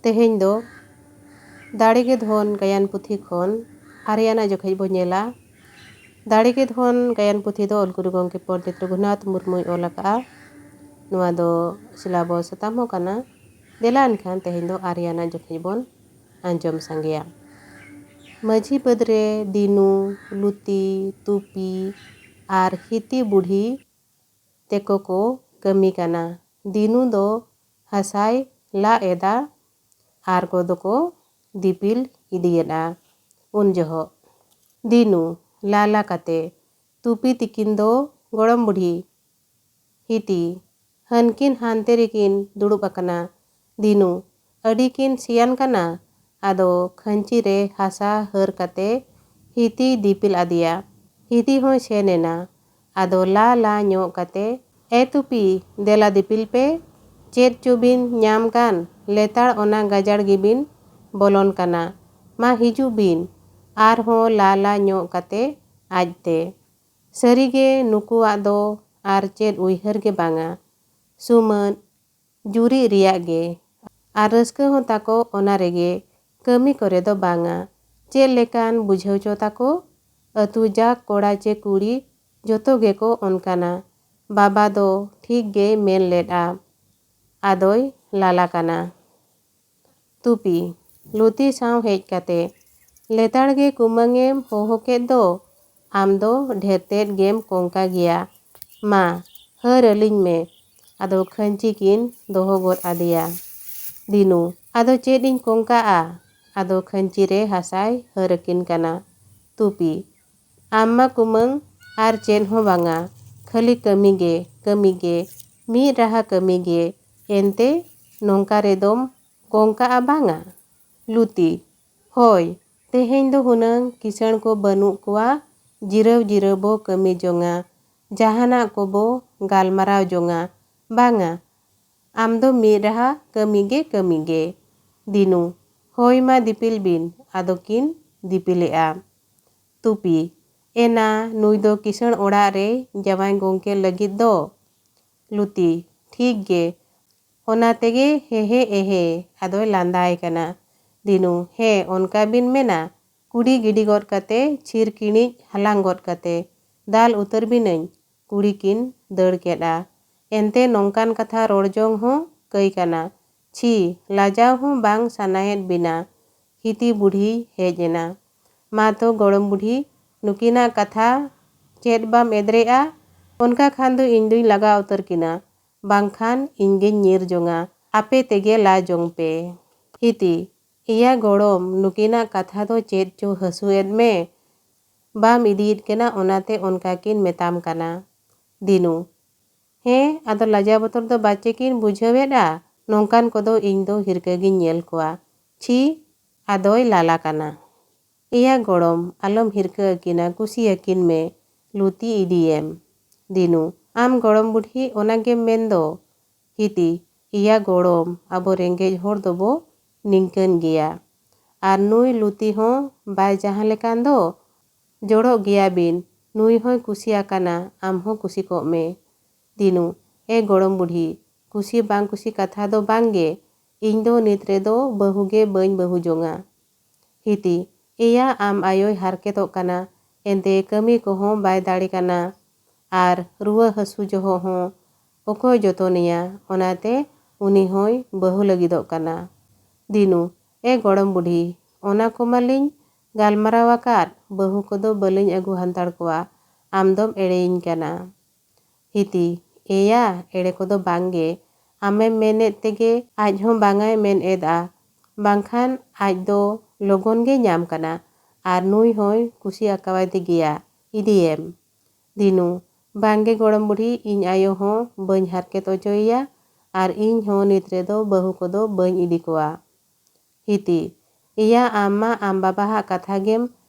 ᱛᱮᱦᱮᱧ ᱫᱚ ᱫᱟᱲᱮᱜᱮ ᱫᱷᱚᱱ ᱜᱟᱭᱟᱱ ᱯᱩᱛᱷᱤ ᱠᱷᱚᱱ ᱟᱨᱮᱭᱟᱱᱟᱜ ᱡᱚᱠᱷᱮᱡ ᱵᱚ ᱧᱮᱞᱟ᱾ ᱫᱟᱲᱮᱜᱮ ᱫᱷᱚᱱ ᱜᱟᱭᱟᱱ ᱯᱩᱛᱷᱤ ᱫᱚ ᱚᱞᱜᱩᱨᱩ ᱜᱚᱢᱠᱮ ᱯᱚᱱᱰᱤᱛ ᱨᱚᱜᱷᱩᱱᱟᱛᱷ ᱢᱩᱨᱢᱩᱭ ᱚᱞ ᱟᱠᱟᱜᱼᱟ᱾ ᱱᱚᱣᱟ ᱫᱚ ᱥᱤᱞᱟᱵᱚᱥ ᱥᱟᱛᱟᱢ ᱦᱚᱸ ᱠᱟᱱᱟ᱾ ᱫᱮᱞᱟ ᱮᱱᱠᱷᱟᱱ ᱛᱮᱦᱮᱧ ᱫᱚ ᱟᱨᱮᱭᱟᱱᱟᱜ ᱡᱚᱠᱷᱮᱡ ᱵᱚᱱ ᱟᱸᱡᱚᱢ ᱥᱟᱸᱜᱮᱭᱟ᱾ ᱢᱟᱹᱡᱷᱤ ᱵᱟᱹᱫᱽ ᱨᱮ ᱫᱤᱱᱩ, ᱞᱩᱛᱤ, ᱛᱩᱯᱤ ᱟᱨ ᱦᱤᱛᱤ ᱵᱩᱲᱦᱤ ᱛᱮᱠᱚ ᱠᱚ ᱠᱟᱹᱢᱤ ᱠᱟᱱᱟ᱾ ᱫᱤᱱᱩ ᱫᱚ ᱦᱟᱥᱟᱭ ᱞᱟ ᱮᱫᱟ ᱟᱨ ᱠᱚᱫᱚ ᱠᱚ ᱫᱤᱯᱤᱞ ᱤᱫᱤᱭᱮᱫᱟ᱾ ᱩᱱ ᱡᱚᱦᱚᱜ ᱫᱤᱱᱩ ᱞᱟ ᱠᱟᱛᱮ ᱛᱩᱯᱤ ᱛᱤᱠᱤᱱ ᱫᱚ ᱜᱚᱲᱚᱢ ᱵᱩᱰᱷᱤ ᱦᱤᱛᱤ ᱦᱟᱹᱱᱠᱤᱱ ᱦᱟᱱᱛᱮ ᱨᱮᱠᱤᱱ ᱫᱩᱲᱩᱵ ᱟᱠᱟᱱᱟ᱾ ᱫᱤᱱᱩ ᱟᱹᱰᱤ ᱠᱤᱱ ᱥᱤᱭᱟᱱ ᱠᱟᱱᱟ᱾ ᱟᱫᱚ ᱠᱷᱟᱹᱧᱪᱤ ᱨᱮ ᱦᱟᱥᱟ ᱦᱟᱹᱨ ᱠᱟᱛᱮ ᱦᱤᱛᱤ ᱫᱤᱯᱤᱞ ᱟᱫᱮᱭᱟ᱾ ᱦᱤᱛᱤ ᱦᱚᱸᱭ ᱥᱮᱱ ᱮᱱᱟ᱾ ᱟᱫᱚ ᱞᱟ ᱧᱚᱜ ᱠᱟᱛᱮ, "ᱮ ᱛᱩᱯᱤ ᱫᱮᱞᱟ ᱫᱤᱯᱤᱞ ᱯᱮ, ᱪᱮᱫ ᱪᱚᱵᱤᱱ ᱧᱟᱢ ᱠᱟᱱ ᱞᱮᱛᱟᱲ ᱚᱱᱟ ᱜᱟᱡᱟᱲ ᱜᱮᱵᱤᱱ ᱵᱚᱞᱚᱱ ᱠᱟᱱᱟ, ᱢᱟ ᱦᱤᱡᱩᱜ ᱵᱤᱱ ᱟᱨᱦᱚᱸ ᱞᱟ ᱧᱚᱜ ᱠᱟᱛᱮ ᱟᱡᱛᱮ᱾ ᱥᱟᱹᱨᱤᱜᱮ ᱱᱩᱠᱩᱣᱟᱜ ᱫᱚ ᱟᱨ ᱪᱮᱫ ᱩᱭᱦᱟᱹᱨ ᱜᱮ ᱵᱟᱝᱟ, ᱥᱩᱢᱟᱹᱫ ᱡᱩᱨᱤᱜ ᱨᱮᱭᱟᱜ ᱜᱮ, ᱟᱨ ᱨᱟᱹᱥᱠᱟᱹ ᱦᱚᱸ ᱛᱟᱠᱚ ᱚᱱᱟ ᱨᱮᱜᱮ, ᱠᱟᱹᱢᱤ ᱠᱚᱨᱮ ᱫᱚ ᱵᱟᱝᱟ᱾ ᱪᱮᱫ ᱞᱮᱠᱟᱱ ᱵᱩᱡᱷᱟᱹᱣ ᱪᱚ ᱛᱟᱠᱚ, ᱟᱹᱛᱩ ᱡᱟᱠ ᱠᱚᱲᱟ ᱪᱮ ᱠᱩᱲᱤ ᱡᱚᱛᱚ ᱜᱮᱠᱚ ᱚᱱᱠᱟᱱᱟ᱾" ᱵᱟᱵᱟ ᱫᱚ ᱴᱷᱤᱠ ᱜᱮᱭ ᱢᱮᱱ ᱞᱮᱫᱼᱟ᱾ ᱟᱫᱚᱭ ᱞᱟᱞᱟ ᱠᱟᱱᱟ᱾ ᱛᱩᱯᱤ ᱞᱩᱛᱤ ᱥᱟᱶ ᱦᱮᱡ ᱠᱟᱛᱮ, "ᱞᱮᱛᱟᱲ ᱜᱮ ᱠᱩᱢᱟᱹᱝᱮᱢ ᱦᱚᱦᱚ ᱠᱮᱫ ᱫᱚ, ᱟᱢ ᱫᱚ ᱰᱷᱮᱨ ᱛᱮᱫ ᱜᱮᱢ ᱠᱚᱝᱠᱟ ᱜᱮᱭᱟ, ᱢᱟ ᱦᱟᱹᱨ ᱟᱹᱞᱤᱧ ᱢᱮ᱾" ᱟᱫᱚ ᱠᱷᱟᱹᱧᱪᱤ ᱠᱤᱱ ᱫᱚᱦᱚ ᱜᱚᱫ ᱟᱫᱮᱭᱟ᱾ ᱫᱤᱱᱩ "ᱟᱫᱚ ᱪᱮᱫ ᱤᱧ ᱠᱚᱝᱠᱟᱜᱼᱟ?" ᱟᱫᱚ ᱠᱷᱟᱹᱧᱪᱤ ᱨᱮ ᱦᱟᱥᱟᱭ ᱦᱟᱹᱨ ᱟᱹᱠᱤᱱ ᱠᱟᱱᱟ᱾ ᱛᱩᱯᱤ "ᱟᱢ ᱢᱟ ᱠᱩᱢᱟᱹᱝ ᱟᱨ ᱪᱮᱫ ᱦᱚᱸ ᱵᱟᱝᱟ, ᱠᱷᱟᱹᱞᱤ ᱠᱟᱹᱢᱤ ᱜᱮ, ᱢᱤᱫ ᱨᱟᱦᱟ ᱠᱟᱹᱢᱤ ᱜᱮ, ᱮᱱᱛᱮ ᱱᱚᱝᱠᱟ ᱨᱮᱫᱚᱢ ᱠᱚᱝᱠᱟᱜᱼᱟ ᱵᱟᱝᱟ?" ᱞᱩᱛᱤ "ᱦᱳᱭ, ᱛᱮᱦᱮᱧ ᱫᱚ ᱦᱩᱱᱟᱹᱝ ᱠᱤᱥᱟᱹᱬ ᱠᱚ ᱵᱟᱹᱱᱩᱜ ᱠᱚᱣᱟ, ᱡᱤᱨᱟᱹᱣ ᱵᱚ ᱠᱟᱹᱢᱤ ᱡᱚᱝᱟ, ᱡᱟᱦᱟᱱᱟᱜ ᱠᱚᱵᱚ ᱜᱟᱞᱢᱟᱨᱟᱣ ᱡᱚᱝᱟ, ᱵᱟᱝᱟ? ᱟᱢ ᱫᱚ ᱢᱤᱫ ᱨᱟᱦᱟ ᱠᱟᱹᱢᱤ ᱜᱮ᱾ ᱫᱤᱱᱩ "ᱦᱳᱭ ᱢᱟ ᱫᱤᱯᱤᱞ ᱵᱤᱱ᱾" ᱟᱫᱚ ᱠᱤᱱ ᱫᱤᱯᱤᱞᱮᱜᱼᱟ᱾ ᱛᱩᱯᱤ "ᱮᱱᱟ ᱱᱩᱭ ᱫᱚ ᱠᱤᱥᱟᱹᱬ ᱚᱲᱟᱜ ᱨᱮᱭ ᱡᱟᱶᱟᱭ ᱜᱚᱝᱠᱮ ᱞᱟᱹᱜᱤᱫ ᱫᱚ?" ᱞᱩᱛᱤ "ᱴᱷᱤᱠ ᱜᱮ, ᱚᱱᱟ ᱛᱮᱜᱮ ᱦᱮᱦᱮ ᱟᱫᱚᱭ ᱞᱟᱸᱫᱟᱭ ᱠᱟᱱᱟ᱾ ᱫᱤᱱᱩ "ᱦᱮᱸ ᱚᱱᱠᱟ ᱵᱤᱱ ᱢᱮᱱᱟ, ᱠᱩᱰᱤ ᱜᱤᱰᱤ ᱜᱚᱫ ᱠᱟᱛᱮ ᱪᱷᱤᱨ ᱠᱤᱬᱤᱡ ᱦᱟᱞᱟᱝ ᱜᱚᱫ ᱠᱟᱛᱮ ᱫᱟᱞ ᱩᱛᱟᱹᱨ ᱵᱤᱱᱟᱹᱧ᱾ ᱠᱩᱲᱤ ᱠᱤᱱ ᱫᱟᱹᱲ ᱠᱮᱫᱼᱟ᱾ ᱮᱱᱛᱮ ᱱᱚᱝᱠᱟᱱ ᱠᱟᱛᱷᱟ ᱨᱚᱲ ᱡᱚᱝ ᱦᱚᱸ ᱠᱟᱹᱭ ᱠᱟᱱᱟ, ᱪᱷᱤ ᱞᱟᱡᱟᱣ ᱦᱚᱸ ᱵᱟᱝ ᱥᱟᱱᱟᱭᱮᱫ ᱵᱤᱱᱟ? ᱦᱤᱛᱤ ᱵᱩᱲᱦᱤᱭ ᱦᱮᱡ ᱮᱱᱟ᱾ "ᱢᱟ ᱛᱚ ᱜᱚᱲᱚᱢ ᱵᱩᱰᱷᱤ, ᱱᱩᱠᱤᱱᱟᱜ ᱠᱟᱛᱷᱟ ᱪᱮᱫ ᱵᱟᱢ ᱮᱫᱨᱮᱜᱼᱟ? ᱚᱱᱠᱟ ᱠᱷᱟᱱ ᱫᱚ ᱤᱧ ᱫᱩᱧ ᱞᱟᱜᱟ ᱩᱛᱟᱹᱨ ᱠᱤᱱᱟ, ᱵᱟᱝᱠᱷᱟᱱ ᱤᱧᱜᱤᱧ ᱧᱤᱨ ᱡᱚᱝᱟ, ᱟᱯᱮ ᱛᱮᱜᱮ ᱞᱟ ᱡᱚᱝ ᱯᱮ᱾" ᱦᱤᱛᱤ "ᱮᱭᱟ ᱜᱚᱲᱚᱢ, ᱱᱩᱠᱤᱱᱟᱜ ᱠᱟᱛᱷᱟ ᱫᱚ ᱪᱮᱫ ᱪᱚ ᱦᱟᱹᱥᱩᱭᱮᱫ ᱢᱮ, ᱵᱟᱢ ᱤᱫᱤᱭᱮᱫ ᱠᱤᱱᱟ ᱚᱱᱟᱛᱮ ᱚᱱᱠᱟ ᱠᱤᱱ ᱢᱮᱛᱟᱢ ᱠᱟᱱᱟ᱾" ᱫᱤᱱᱩ "ᱦᱮᱸ ᱟᱫᱚ ᱞᱟᱡᱟᱣ ᱵᱚᱛᱚᱨ ᱫᱚ ᱵᱟᱪᱮ ᱠᱤᱱ ᱵᱩᱡᱷᱟᱹᱣᱮᱫᱼᱟ? ᱱᱚᱝᱠᱟᱱ ᱠᱚᱫᱚ ᱤᱧ ᱫᱚ ᱦᱤᱨᱠᱷᱟᱹ ᱜᱤᱧ ᱧᱮᱞ ᱠᱚᱣᱟ, ᱪᱷᱤ᱾ ᱟᱫᱚᱭ ᱞᱟᱞᱟ ᱠᱟᱱᱟ᱾ "ᱮᱭᱟ ᱜᱚᱲᱚᱢ, ᱟᱞᱚᱢ ᱦᱤᱨᱠᱷᱟᱹ ᱟᱹᱠᱤᱱᱟ, ᱠᱩᱥᱤ ᱟᱹᱠᱤᱱ ᱢᱮ, ᱞᱩᱛᱤ ᱤᱫᱤᱭᱮᱢ᱾" ᱫᱤᱱᱩ "ᱟᱢ ᱜᱚᱲᱚᱢ ᱵᱩᱰᱷᱤ ᱚᱱᱟᱜᱮᱢ ᱢᱮᱱᱫᱚ?" ᱦᱤᱛᱤ "ᱮᱭᱟ ᱜᱚᱲᱚᱢ, ᱟᱵᱚ ᱨᱮᱸᱜᱮᱡ ᱦᱚᱲ ᱫᱚᱵᱚ ᱱᱤᱝᱠᱟᱹᱱ ᱜᱮᱭᱟ, ᱟᱨ ᱱᱩᱭ ᱞᱩᱛᱤ ᱦᱚᱸ ᱵᱟᱭ ᱡᱟᱦᱟᱸ ᱞᱮᱠᱟᱱ ᱫᱚ, ᱡᱚᱲᱚᱜ ᱜᱮᱭᱟ ᱵᱤᱱ, ᱱᱩᱭ ᱦᱚᱸᱭ ᱠᱩᱥᱤ ᱟᱠᱟᱱᱟ, ᱟᱢ ᱦᱚᱸ ᱠᱩᱥᱤ ᱠᱚᱜ ᱢᱮ᱾" ᱫᱤᱱᱩ "ᱮ ᱜᱚᱲᱚᱢ ᱵᱩᱰᱷᱤ, ᱠᱩᱥᱤ ᱵᱟᱝ ᱠᱩᱥᱤ ᱠᱟᱛᱷᱟ ᱫᱚ ᱵᱟᱝᱜᱮ, ᱤᱧ ᱫᱚ ᱱᱤᱛ ᱨᱮᱫᱚ ᱵᱟᱹᱦᱩ ᱜᱮ ᱵᱟᱹᱧ ᱵᱟᱹᱦᱩ ᱡᱚᱝᱟ᱾" ᱦᱤᱛᱤ "ᱮᱭᱟ ᱟᱢ ᱟᱭᱳᱭ ᱦᱟᱨᱠᱮᱛᱚᱜ ᱠᱟᱱᱟ, ᱮᱱᱛᱮ ᱠᱟᱹᱢᱤ ᱠᱚᱦᱚᱸ ᱵᱟᱭ ᱫᱟᱲᱮ ᱠᱟᱱᱟ, ᱟᱨ ᱨᱩᱣᱟᱹ ᱦᱟᱹᱥᱩ ᱡᱚᱦᱚᱜ ᱦᱚᱸ ᱚᱠᱚᱭ ᱡᱚᱛᱚᱱᱮᱭᱟ, ᱚᱱᱟᱛᱮ ᱩᱱᱤ ᱦᱚᱸᱭ ᱵᱟᱹᱦᱩ ᱞᱟᱹᱜᱤᱫᱚᱜ ᱠᱟᱱᱟ᱾" ᱫᱤᱱᱩ "ᱮ ᱜᱚᱲᱚᱢ ᱵᱩᱰᱷᱤ, ᱚᱱᱟ ᱠᱚᱢᱟᱞᱤᱧ ᱜᱟᱞᱢᱟᱨᱟᱣ ᱟᱠᱟᱫ, ᱵᱟᱹᱦᱩ ᱠᱚᱫᱚ ᱵᱟᱹᱞᱤᱧ ᱟᱹᱜᱩ ᱦᱟᱱᱛᱟᱲ ᱠᱚᱣᱟ, ᱟᱢ ᱫᱚᱢ ᱮᱲᱮᱭᱤᱧ ᱠᱟᱱᱟ᱾" ᱦᱤᱛᱤ "ᱮᱭᱟ ᱮᱲᱮ ᱠᱚᱫᱚ ᱵᱟᱝᱜᱮ, ᱟᱢᱮᱢ ᱢᱮᱱᱮᱫ ᱛᱮᱜᱮ ᱟᱡ ᱦᱚᱸ ᱵᱟᱝᱟᱭ ᱢᱮᱱ ᱮᱫᱼᱟ, ᱵᱟᱝᱠᱷᱟᱱ ᱟᱡ ᱫᱚ ᱞᱚᱜᱚᱱ ᱜᱮ ᱧᱟᱢ ᱠᱟᱱᱟ, ᱟᱨ ᱱᱩᱭ ᱦᱚᱸᱭ ᱠᱩᱥᱤ ᱟᱠᱟᱣᱟᱫᱮ ᱜᱮᱭᱟ, ᱤᱫᱤᱭᱮᱢ᱾" ᱫᱤᱱᱩ "ᱵᱟᱝᱜᱮ ᱜᱚᱲᱚᱢ ᱵᱩᱰᱷᱤ, ᱤᱧ ᱟᱭᱳ ᱦᱚᱸ ᱵᱟᱹᱧ ᱦᱟᱨᱠᱮᱛ ᱚᱪᱚᱭᱮᱭᱟ, ᱟᱨ ᱤᱧ ᱦᱚᱸ ᱱᱤᱛ ᱨᱮᱫᱚ ᱵᱟᱹᱦᱩ ᱠᱚᱫᱚ ᱵᱟᱹᱧ ᱤᱫᱤ ᱠᱚᱣᱟ᱾" ᱦᱤᱛᱤ "ᱮᱭᱟ ᱟᱢ ᱢᱟ ᱟᱢ ᱵᱟᱵᱟᱣᱟᱜ ᱠᱟᱛᱷᱟ ᱜᱮᱢ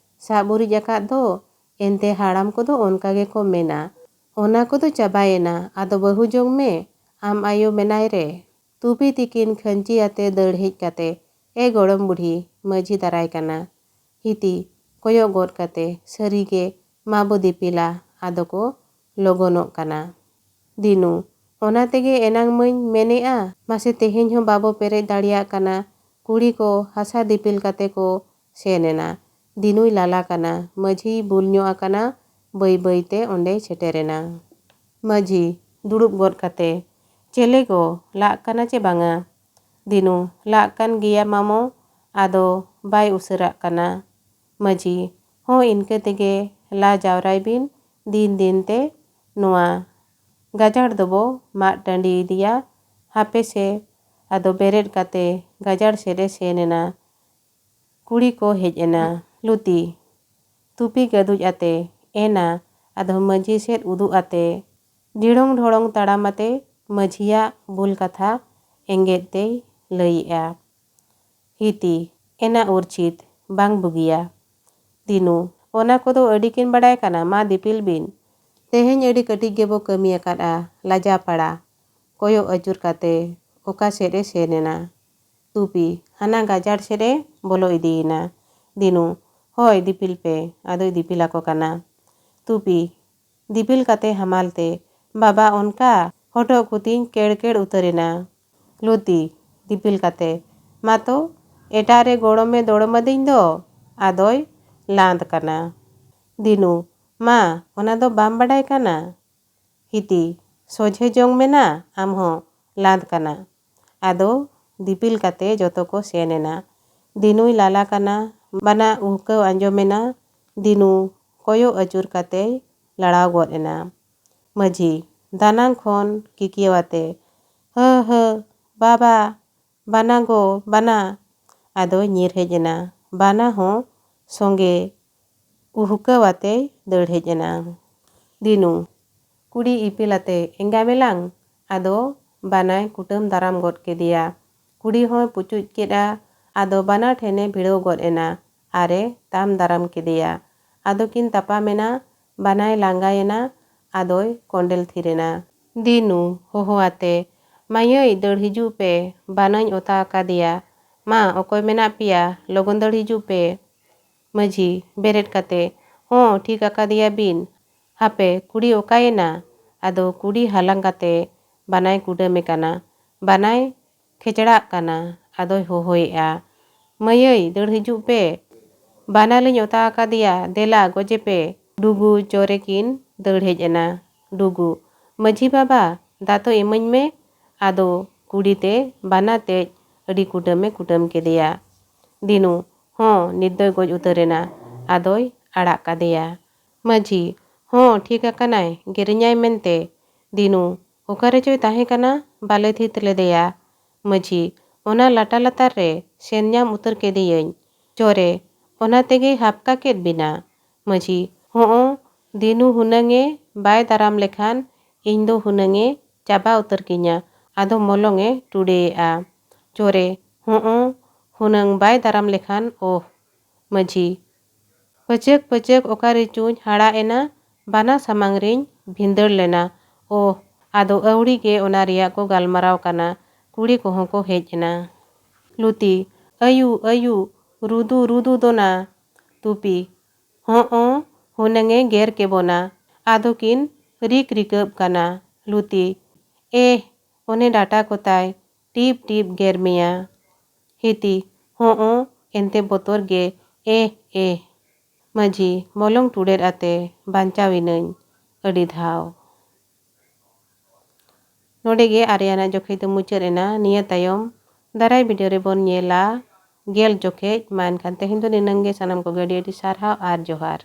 ᱥᱟᱵ ᱩᱨᱤᱡ ᱟᱠᱟᱫ ᱫᱚ, ᱮᱱᱛᱮ ᱦᱟᱲᱟᱢ ᱠᱚᱫᱚ ᱚᱱᱠᱟ ᱜᱮᱠᱚ ᱢᱮᱱᱟ, ᱚᱱᱟ ᱠᱚᱫᱚ ᱪᱟᱵᱟᱭᱮᱱᱟ, ᱟᱫᱚ ᱵᱟᱹᱦᱩ ᱡᱚᱝ ᱢᱮ, ᱟᱢ ᱟᱭᱳ ᱢᱮᱱᱟᱭ ᱨᱮ᱾ ᱛᱩᱯᱤ ᱛᱤᱠᱤᱱ ᱠᱷᱟᱹᱧᱪᱤ ᱟᱛᱮ ᱫᱟᱹᱲ ᱦᱮᱡ ᱠᱟᱛᱮ, "ᱮ ᱜᱚᱲᱚᱢ ᱵᱩᱰᱷᱤ, ᱢᱟᱹᱡᱷᱤ ᱫᱟᱨᱟᱭ ᱠᱟᱱᱟ᱾" ᱦᱤᱛᱤ ᱠᱚᱭᱚᱜ ᱜᱚᱫ ᱠᱟᱛᱮ, ᱥᱟᱹᱨᱤᱜᱮ ᱢᱟᱵᱚ ᱫᱤᱯᱤᱞᱟ, ᱟᱫᱚ ᱠᱚ ᱞᱚᱜᱚᱱᱚᱜ ᱠᱟᱱᱟ᱾ ᱫᱤᱱᱩ "ᱚᱱᱟ ᱛᱮᱜᱮ ᱮᱱᱟᱝ ᱢᱟᱧ ᱢᱮᱱᱮᱜᱼᱟ, ᱢᱟᱥᱮ ᱛᱮᱦᱮᱧ ᱦᱚᱸ ᱵᱟᱵᱚ ᱯᱮᱨᱮᱡ ᱫᱟᱲᱮᱭᱟᱜ ᱠᱟᱱᱟ, Kuri ko hasa dipil kate ko sen ena. Dinui lala kana. Maji bul nyok akana. Bai bai te onde seterena. Maji durup god kate. Cele ko lak kana ce banga. Dinu lak kan gia mamo ado bai usarak kana. Maji ho inke tege la jawrai bin din din te noa gajar dobo mak tandi dia hape se ado beret kate gajar sede senena. Kuri ko hej ena. Luti tupi gaduj ate ena ado maji set uduk ate dirong dhorong taram ate majia bul katha engget te laiya. Hiti ena urchit bang bugia. Dinu ona kodo adi kin badai kana ma dipil bin. Teheny adi katik gebo kami akada laja pada. Koyo ajur kate oka sede senena. Tupi hana gajar sede bolo idiina. Dinu hoi dipil pe adoy dipil ako kana. Tupi dipil kate hamal te baba onka hoto kutin ked utarina. Luti dipil kate mato etare gorome doromading do adoy land kana. Dinu ma ona do bam badai kana. Hiti sojhe jong mena amho land kana. Ado dipil kate joto ko senena. Dinui lala kana bana uhke anjomena. Dinu koyo ajur kate laraw god ena. Maji danang khon kikiawate he baba bana go bana ado nyir hej ena. Bana ho songe uhukawate dad hej ena. Dinu kuri ipil ate enggamelang ado banai kutum daram god kedia. Kuri hoi pucuj keda ado bana thene bhidaw god ena. Are tam daram kedia. Ado kin tapamena banai langayena adoy kondel thirena. Dinu hoho ate mayay dad hiju pe banany ota akadia. Ma okoy mena pia logon dad hiju pe. Maji beret kate ho thik akadia bin. Hape kuri okayena ado kuri halang kate banai kudame kana. Banai khechrak kana adoy hohoya. Mayay dad hiju pe. Bana liny ota akadia dela goje pe. Dugu jorekin dad hej ena. Dugu maji baba dato imany me ado kuri te bana tej adi kudam kedia. Dinu ho nitdoy goj utarena adoy arak kadea. Maji ho thik akanay gerinyay mente. Dinu okare choy tahe kana bale thit ledea. Maji ona lata latar re sen nyam utar kediyany. Chore ona tege hapka ked bina. Maji ho dinu hunange bai daram lekhan indo hunange chaba utar kinya. Ado molonge tudea. Chore ho hunang bai daram lekhan oh. Maji pacek okare chuny hara ena bana samang riny bhindar lena. Oh ado awri ge ona riyak ko galmaraw kana. Kuri kohon ko hej ena. Luti ayu rudu dona. Tupi ho hunange ger kebona. Ado kin rikab kana. Luti one data kotay tip ger meya. Hiti ho ente botor ge Maji molong tuder ate bancawinany adi dhaw. Node ge Aryana jokhej do muchar ena. Niya tayom daray video rebon nyela gel jokhej man kan tehin do ninang ge sanam ko gadi sarhaw ar johar.